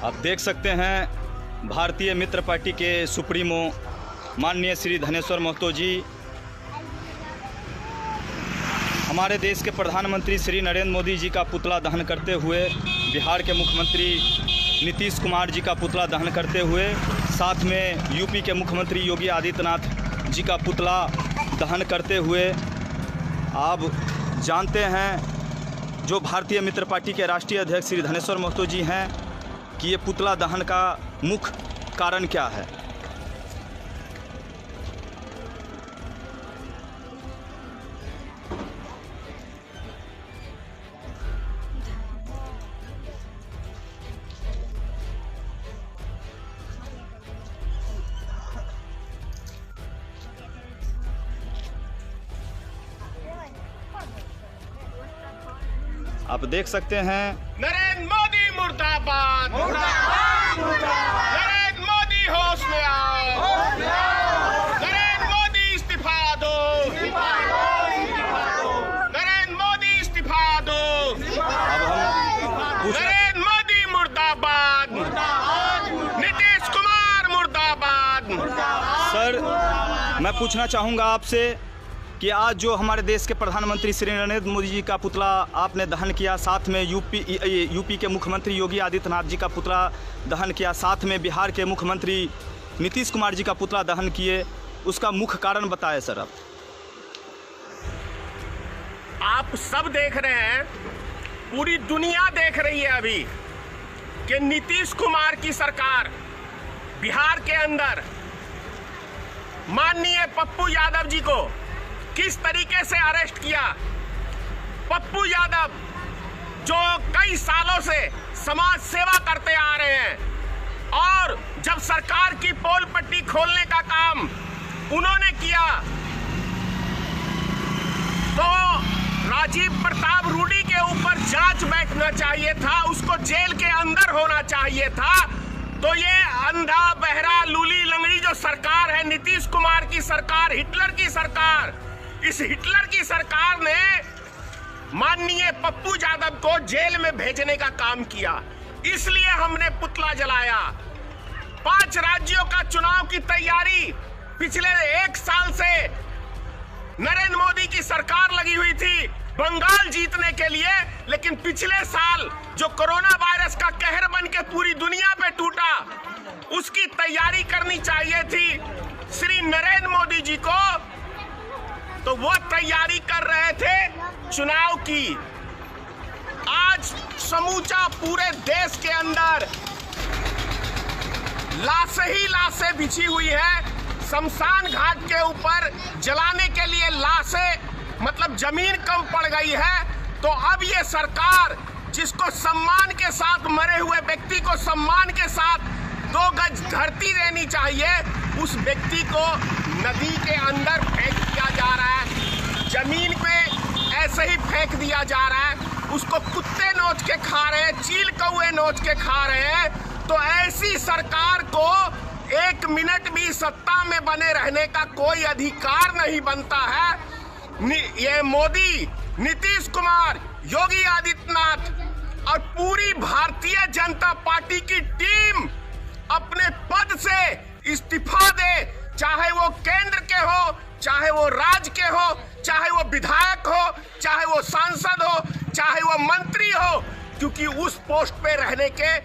आप देख सकते हैं भारतीय मित्र पार्टी के सुप्रीमो माननीय श्री धनेश्वर महतो जी हमारे देश के प्रधानमंत्री श्री नरेंद्र मोदी जी का पुतला दहन करते हुए, बिहार के मुख्यमंत्री नीतीश कुमार जी का पुतला दहन करते हुए, साथ में यूपी के मुख्यमंत्री योगी आदित्यनाथ जी का पुतला दहन करते हुए, आप जानते हैं जो भारतीय मित्र पार्टी के राष्ट्रीय अध्यक्ष श्री धनेश्वर महतो जी हैं कि ये पुतला दहन का मुख्य कारण क्या है। आप देख सकते हैं नरेंद्र मोदी मुर्दाबाद, नरेंद्र मोदी होश में आओ, नरेंद्र मोदी इस्तीफा दो, नरेंद्र मोदी इस्तीफा दो, नरेंद्र मोदी मुर्दाबाद, नीतीश कुमार मुर्दाबाद। सर, मैं पूछना चाहूँगा आपसे कि आज जो हमारे देश के प्रधानमंत्री श्री नरेंद्र मोदी जी का पुतला आपने दहन किया, साथ में यूपी के मुख्यमंत्री योगी आदित्यनाथ जी का पुतला दहन किया, साथ में बिहार के मुख्यमंत्री नीतीश कुमार जी का पुतला दहन किए, उसका मुख्य कारण बताएं सर। आप सब देख रहे हैं, पूरी दुनिया देख रही है अभी कि नीतीश कुमार की सरकार बिहार के अंदर माननीय पप्पू यादव जी को किस तरीके से अरेस्ट किया। पप्पू यादव जो कई सालों से समाज सेवा करते आ रहे हैं और जब सरकार की पोल पट्टी खोलने का काम उन्होंने किया तो राजीव प्रताप रूडी के ऊपर जांच बैठना चाहिए था, उसको जेल के अंदर होना चाहिए था। तो ये अंधा बहरा लूली लंगड़ी जो सरकार है, नीतीश कुमार की सरकार, हिटलर की सरकार, इस हिटलर की सरकार ने माननीय पप्पू यादव को जेल में भेजने का काम किया। इसलिए हमने पुतला जलाया। 5 राज्यों का चुनाव की तैयारी पिछले 1 साल से नरेंद्र मोदी की सरकार लगी हुई थी बंगाल जीतने के लिए, लेकिन पिछले साल जो कोरोना वायरस का कहर बन के पूरी दुनिया पे टूटा, उसकी तैयारी करनी चाहिए थी श्री नरेंद्र मोदी जी को। तो वो तैयारी कर रहे थे चुनाव की। आज समूचा पूरे देश के अंदर लाशें ही लाशें बिछी हुई है। शमशान घाट के ऊपर जलाने के लिए लाशें, मतलब जमीन कम पड़ गई है। तो अब ये सरकार जिसको सम्मान के साथ, मरे हुए व्यक्ति को सम्मान के साथ 2 गज धरती देनी चाहिए, उस व्यक्ति को नदी के अंदर फेंक दिया जा रहा है, जमीन पे ऐसे ही फेंक दिया जा रहा है। उसको कुत्ते नोच के खा रहे हैं, चील कौए नोच के खा रहे हैं। तो ऐसी सरकार को 1 मिनट भी सत्ता में बने रहने का कोई अधिकार नहीं बनता है। ये मोदी, नीतीश कुमार, योगी आदित्यनाथ और पूरी भारतीय जनता पार्टी की टीम अपने पद से इस्तीफा दे, चाहे वो केंद्र के हो, चाहे वो राज्य के हो, चाहे वो विधायक हो, चाहे वो सांसद हो, चाहे वो मंत्री हो, क्योंकि उस पोस्ट पे रहने के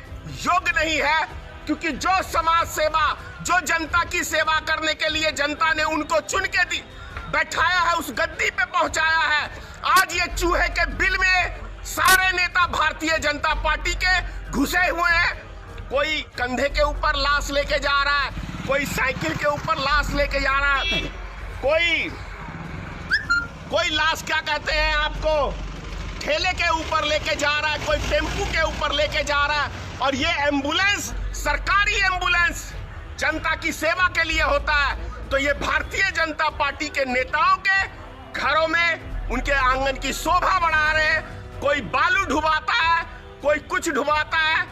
योग्य नहीं है। क्योंकि जो समाज सेवा, जो जनता की सेवा करने के लिए जनता ने उनको चुन के बैठाया है, उस गद्दी पे पहुंचाया है, आज ये चूहे के बिल में सारे नेता भारतीय जनता पार्टी के घुसे हुए हैं। कोई कंधे के ऊपर लाश लेके जा रहा है, कोई साइकिल के ऊपर लाश लेके जा रहा है, कोई लाश क्या कहते हैं आपको, ठेले के ऊपर लेके जा रहा है, कोई टेम्पू के ऊपर लेके जा रहा है। और ये एम्बुलेंस, सरकारी एम्बुलेंस जनता की सेवा के लिए होता है। तो ये भारतीय जनता पार्टी के नेताओं के घरों में उनके आंगन की शोभा बढ़ा रहे हैं। कोई बालू ढुबाता है, कोई कुछ ढुबाता है।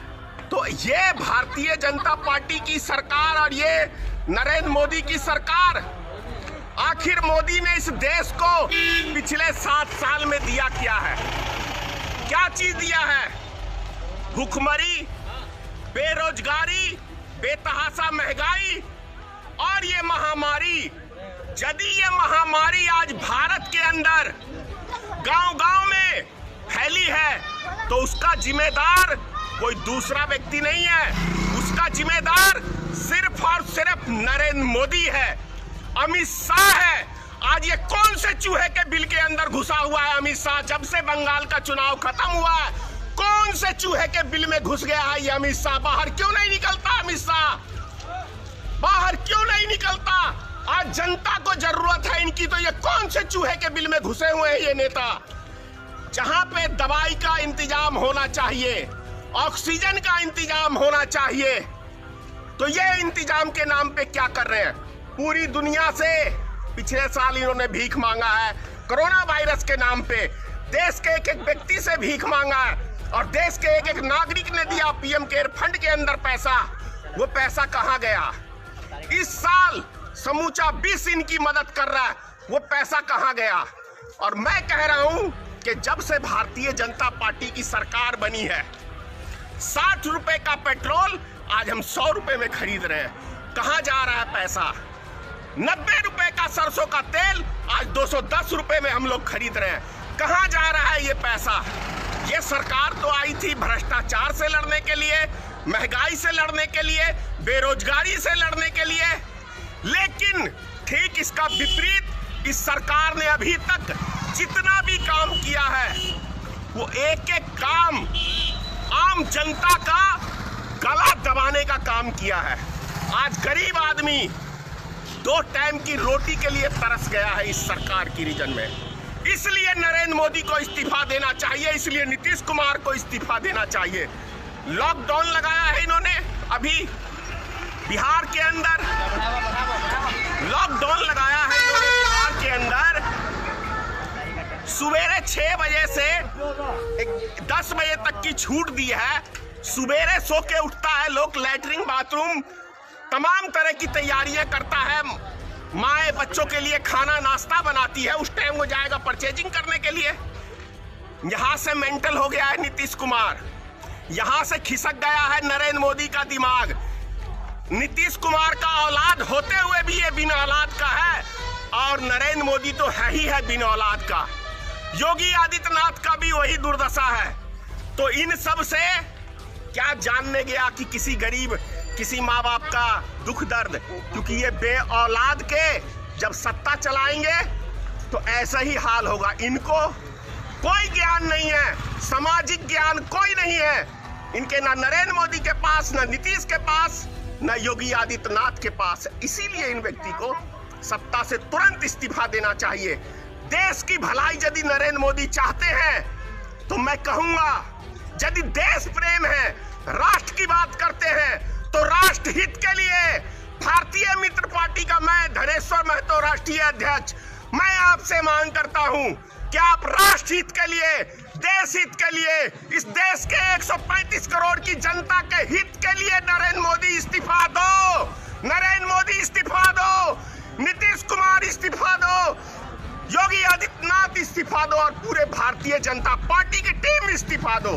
तो ये भारतीय जनता पार्टी की सरकार और ये नरेंद्र मोदी की सरकार, आखिर मोदी ने इस देश को पिछले 7 साल में दिया क्या है? क्या चीज दिया है? भूखमरी, बेरोजगारी, बेतहाशा महंगाई और ये महामारी, यदि ये महामारी आज भारत के अंदर गांव-गांव में फैली है तो उसका जिम्मेदार कोई दूसरा व्यक्ति नहीं है, उसका जिम्मेदार सिर्फ और सिर्फ नरेंद्र मोदी है, अमित शाह है। आज ये कौन से चूहे के बिल के अंदर घुसा हुआ है अमित शाह? जब से बंगाल का चुनाव खत्म हुआ है, कौन से चूहे के बिल में घुस गया है ये अमित शाह? बाहर क्यों नहीं निकलता अमित शाह? बाहर क्यों नहीं निकलता? आज जनता को जरूरत है इनकी, तो ये कौन से चूहे के बिल में घुसे हुए हैं ये नेता? जहां पे दवाई का इंतजाम होना चाहिए, ऑक्सीजन का इंतजाम होना चाहिए, तो ये इंतजाम के नाम पे क्या कर रहे हैं? पूरी दुनिया से पिछले साल इन्होंने भीख मांगा है, कोरोना वायरस के नाम पे देश के एक एक व्यक्ति से भीख मांगा है, और देश के एक एक नागरिक ने दिया पीएम केयर फंड के अंदर पैसा। वो पैसा कहां गया? इस साल समूचा विश्व इनकी मदद कर रहा है, वो पैसा कहां गया? और मैं कह रहा हूं कि जब से भारतीय जनता पार्टी की सरकार बनी है, 60 रुपए का पेट्रोल आज हम 100 रुपए में खरीद रहे हैं। कहां जा रहा है पैसा? 90 रुपए का सरसों का तेल आज 210 रुपए में हम लोग खरीद रहे हैं। कहां जा रहा है ये पैसा? ये सरकार तो आई थी भ्रष्टाचार से लड़ने के लिए, महंगाई से लड़ने के लिए, बेरोजगारी से लड़ने के लिए, लेकिन ठीक इसका विपरीत इस सरकार ने अभी तक जितना भी काम किया है वो एक एक काम आम जनता का गला दबाने का काम किया है। आज गरीब आदमी 2 टाइम की रोटी के लिए तरस गया है इस सरकार की रीजन में। इसलिए नरेंद्र मोदी को इस्तीफा देना चाहिए, इसलिए नीतीश कुमार को इस्तीफा देना चाहिए। लॉकडाउन लगाया है इन्होंने, अभी बिहार के अंदर लॉकडाउन लगाया है इन्होंने बिहार के अंदर। सुबेरे 6 बजे से 10 बजे तक की छूट दी है। सुबेरे सो के उठता है लोग, लैट्रिन बाथरूम तमाम तरह की तैयारियां करता है, माए बच्चों के लिए खाना नाश्ता बनाती है, उस टाइम वो जाएगा परचेजिंग करने के लिए। यहां से मेंटल हो गया है नीतीश कुमार, यहां से खिसक गया है नरेंद्र मोदी का दिमाग। नीतीश कुमार का औलाद होते हुए भी ये बिना औलाद का है, और नरेंद्र मोदी तो है ही है बिना औलाद का। योगी आदित्यनाथ का भी वही दुर्दशा है। तो इन सब से क्या जानने गया कि किसी गरीब, किसी माँ बाप का दुख दर्द? क्योंकि ये बे औलाद के जब सत्ता चलाएंगे तो ऐसा ही हाल होगा। इनको कोई ज्ञान नहीं है, सामाजिक ज्ञान कोई नहीं है इनके, ना नरेंद्र मोदी के पास, ना नीतीश के पास, ना योगी आदित्यनाथ के पास। इसीलिए इन व्यक्ति को सत्ता से तुरंत इस्तीफा देना चाहिए। देश की भलाई यदि नरेंद्र मोदी चाहते हैं तो मैं कहूंगा, यदि देश प्रेम है, राष्ट्र की बात करते हैं, तो राष्ट्र हित के लिए भारतीय मित्र पार्टी का मैं धनेश्वर महतो राष्ट्रीय अध्यक्ष, मैं आपसे मांग करता हूं कि आप राष्ट्र हित के लिए, देश हित के लिए, इस देश के 135 करोड़ की जनता के हित के लिए नरेंद्र मोदी इस्तीफा दो, नरेंद्र मोदी इस्तीफा दो, नीतीश कुमार इस्तीफा दो, योगी आदित्यनाथ इस्तीफा दो, और पूरे भारतीय जनता पार्टी की टीम इस्तीफा दो।